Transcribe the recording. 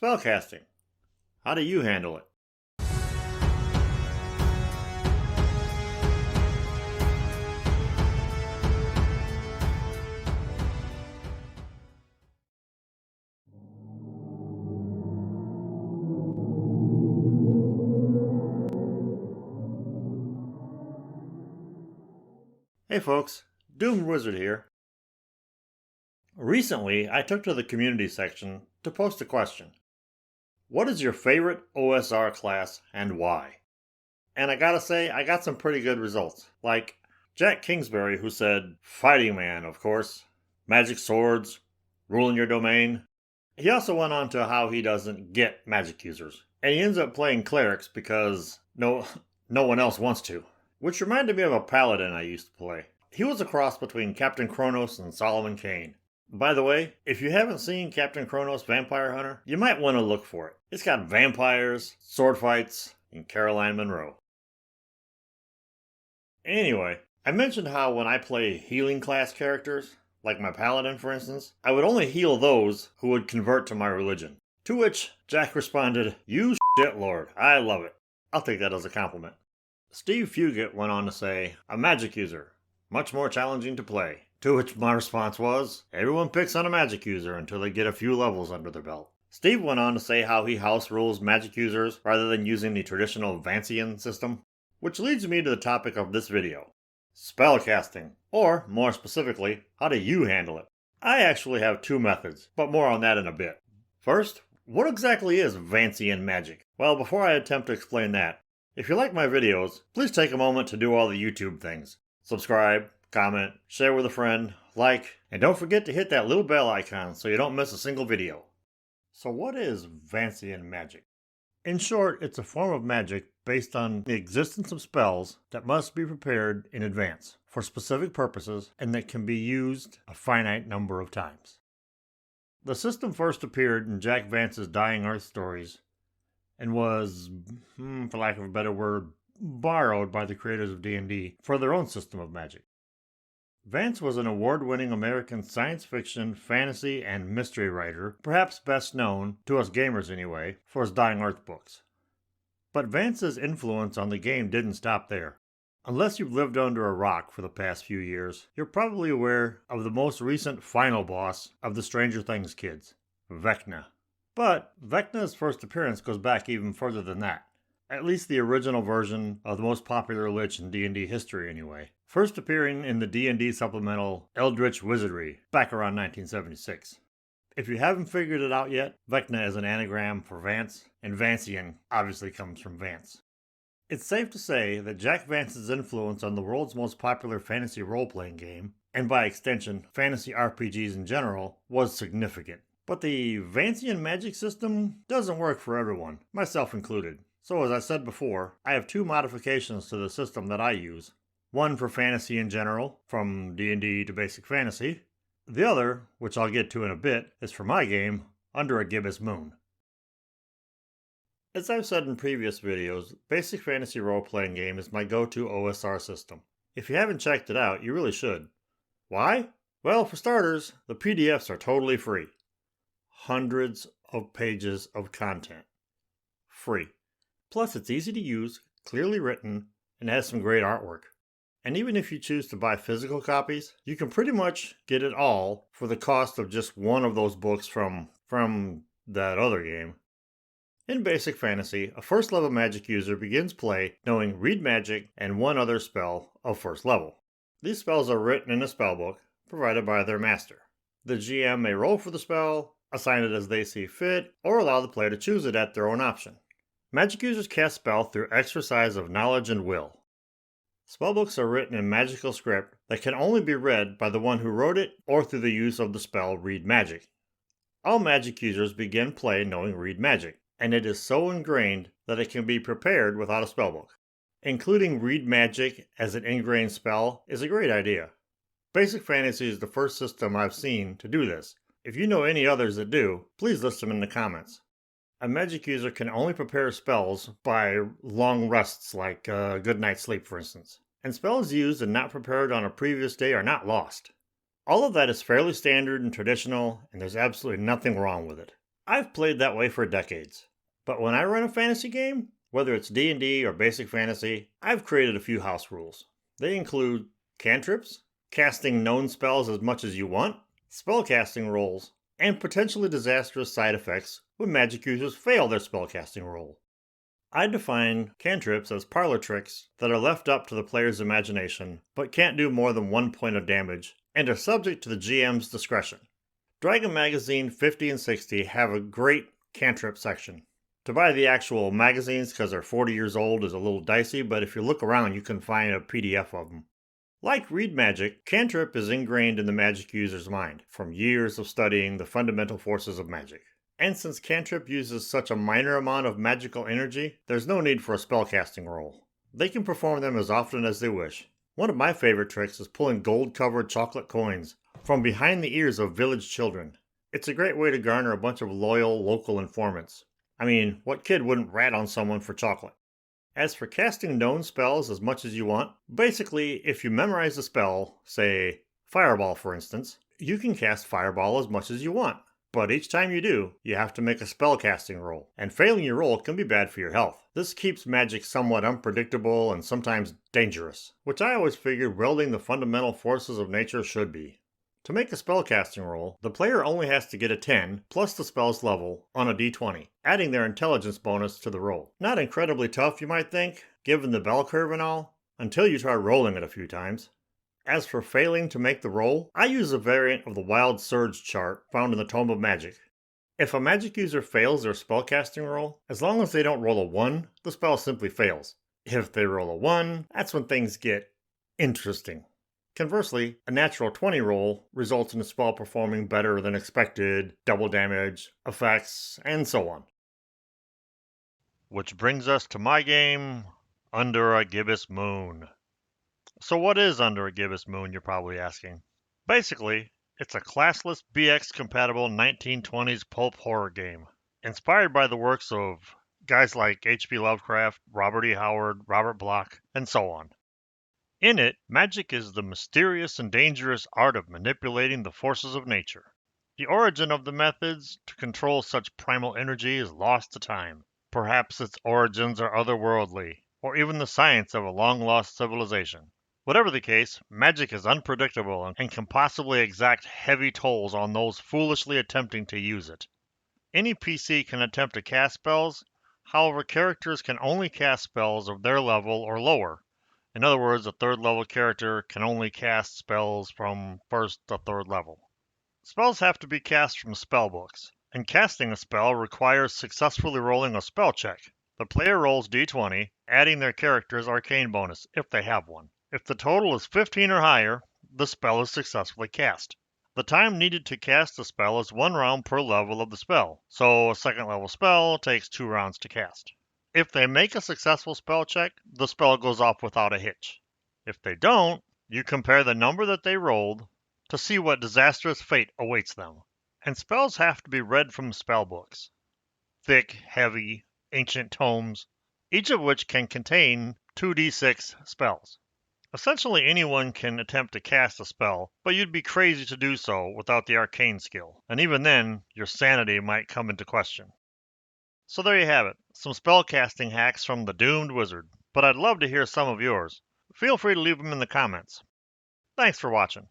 Spellcasting. How do you handle it? Hey folks, Doomed Wizard here. Recently, I took to the community section to post a question. What is your favorite OSR class and why? And I gotta say, I got some pretty good results. Like Jack Kingsbury, who said, Fighting Man, of course. Magic swords, ruling your domain. He also went on to how he doesn't get magic users. And he ends up playing clerics because no one else wants to. Which reminded me of a paladin I used to play. He was a cross between Captain Kronos and Solomon Kane. By the way, if you haven't seen Captain Kronos Vampire Hunter, you might want to look for it. It's got vampires, sword fights, and Caroline Munro. Anyway, I mentioned how when I play healing class characters, like my paladin for instance, I would only heal those who would convert to my religion. To which Jack responded, You shit lord, I love it. I'll take that as a compliment. Steve Fugit went on to say, a magic user, much more challenging to play. To which my response was, everyone picks on a magic user until they get a few levels under their belt. Steve went on to say how he house rules magic users rather than using the traditional Vancian system. Which leads me to the topic of this video. Spellcasting, or more specifically, how do you handle it? I actually have two methods, but more on that in a bit. First, what exactly is Vancian Magic? Well, before I attempt to explain that, if you like my videos, please take a moment to do all the YouTube things. Subscribe, comment, share with a friend, like, and don't forget to hit that little bell icon so you don't miss a single video. So what is Vancian Magic? In short, it's a form of magic based on the existence of spells that must be prepared in advance for specific purposes and that can be used a finite number of times. The system first appeared in Jack Vance's Dying Earth stories and was, for lack of a better word, borrowed by the creators of D&D for their own system of magic. Vance was an award-winning American science fiction, fantasy, and mystery writer, perhaps best known, to us gamers anyway, for his Dying Earth books. But Vance's influence on the game didn't stop there. Unless you've lived under a rock for the past few years, you're probably aware of the most recent final boss of the Stranger Things kids, Vecna. But Vecna's first appearance goes back even further than that. At least the original version of the most popular lich in D&D history anyway. First appearing in the D&D supplemental Eldritch Wizardry back around 1976. If you haven't figured it out yet, Vecna is an anagram for Vance, and Vancian obviously comes from Vance. It's safe to say that Jack Vance's influence on the world's most popular fantasy role-playing game, and by extension, fantasy RPGs in general, was significant. But the Vancian magic system doesn't work for everyone, myself included. So as I said before, I have two modifications to the system that I use. One for fantasy in general, from D&D to basic fantasy. The other, which I'll get to in a bit, is for my game, Under a Gibbous Moon. As I've said in previous videos, basic fantasy role-playing game is my go-to OSR system. If you haven't checked it out, you really should. Why? Well, for starters, the PDFs are totally free. Hundreds of pages of content. Free. Plus, it's easy to use, clearly written, and has some great artwork. And even if you choose to buy physical copies, you can pretty much get it all for the cost of just one of those books from that other game. In basic fantasy, a first level magic user begins play knowing read magic and one other spell of first level. These spells are written in a spellbook provided by their master. The GM may roll for the spell, assign it as they see fit, or allow the player to choose it at their own option. Magic users cast spell through exercise of knowledge and will. Spellbooks are written in magical script that can only be read by the one who wrote it or through the use of the spell Read Magic. All magic users begin play knowing Read Magic, and it is so ingrained that it can be prepared without a spellbook. Including Read Magic as an ingrained spell is a great idea. Basic Fantasy is the first system I've seen to do this. If you know any others that do, please list them in the comments. A magic user can only prepare spells by long rests like a good night's sleep, for instance. And spells used and not prepared on a previous day are not lost. All of that is fairly standard and traditional, and there's absolutely nothing wrong with it. I've played that way for decades. But when I run a fantasy game, whether it's D&D or basic fantasy, I've created a few house rules. They include cantrips, casting known spells as much as you want, spellcasting rolls, and potentially disastrous side effects when magic users fail their spellcasting roll. I define cantrips as parlor tricks that are left up to the player's imagination, but can't do more than 1 point of damage, and are subject to the GM's discretion. Dragon Magazine 50 and 60 have a great cantrip section. To buy the actual magazines because they're 40 years old is a little dicey, but if you look around you can find a PDF of them. Like read magic, cantrip is ingrained in the magic user's mind from years of studying the fundamental forces of magic. And since cantrip uses such a minor amount of magical energy, there's no need for a spellcasting roll. They can perform them as often as they wish. One of my favorite tricks is pulling gold-covered chocolate coins from behind the ears of village children. It's a great way to garner a bunch of loyal local informants. I mean, what kid wouldn't rat on someone for chocolate? As for casting known spells as much as you want, basically, if you memorize a spell, say Fireball for instance, you can cast Fireball as much as you want. But each time you do, you have to make a spellcasting roll, and failing your roll can be bad for your health. This keeps magic somewhat unpredictable and sometimes dangerous, which I always figured wielding the fundamental forces of nature should be. To make a spellcasting roll, the player only has to get a 10 plus the spell's level on a d20, adding their intelligence bonus to the roll. Not incredibly tough, you might think, given the bell curve and all, until you try rolling it a few times. As for failing to make the roll, I use a variant of the Wild Surge chart found in the Tome of Magic. If a magic user fails their spellcasting roll, as long as they don't roll a 1, the spell simply fails. If they roll a 1, that's when things get interesting. Conversely, a natural 20 roll results in a spell performing better than expected, double damage, effects, and so on. Which brings us to my game, Under a Gibbous Moon. So what is Under a Gibbous Moon, you're probably asking? Basically, it's a classless BX-compatible 1920s pulp horror game, inspired by the works of guys like H.P. Lovecraft, Robert E. Howard, Robert Bloch, and so on. In it, magic is the mysterious and dangerous art of manipulating the forces of nature. The origin of the methods to control such primal energy is lost to time. Perhaps its origins are otherworldly, or even the science of a long-lost civilization. Whatever the case, magic is unpredictable and can possibly exact heavy tolls on those foolishly attempting to use it. Any PC can attempt to cast spells, however characters can only cast spells of their level or lower. In other words, a 3rd level character can only cast spells from 1st to 3rd level. Spells have to be cast from spellbooks, and casting a spell requires successfully rolling a spell check. The player rolls d20, adding their character's arcane bonus, if they have one. If the total is 15 or higher, the spell is successfully cast. The time needed to cast a spell is 1 round per level of the spell, so a 2nd level spell takes 2 rounds to cast. If they make a successful spell check, the spell goes off without a hitch. If they don't, you compare the number that they rolled to see what disastrous fate awaits them. And spells have to be read from spellbooks. Thick, heavy, ancient tomes, each of which can contain 2d6 spells. Essentially anyone can attempt to cast a spell, but you'd be crazy to do so without the arcane skill, and even then, your sanity might come into question. So there you have it, some spellcasting hacks from the doomed wizard, but I'd love to hear some of yours. Feel free to leave them in the comments. Thanks for watching.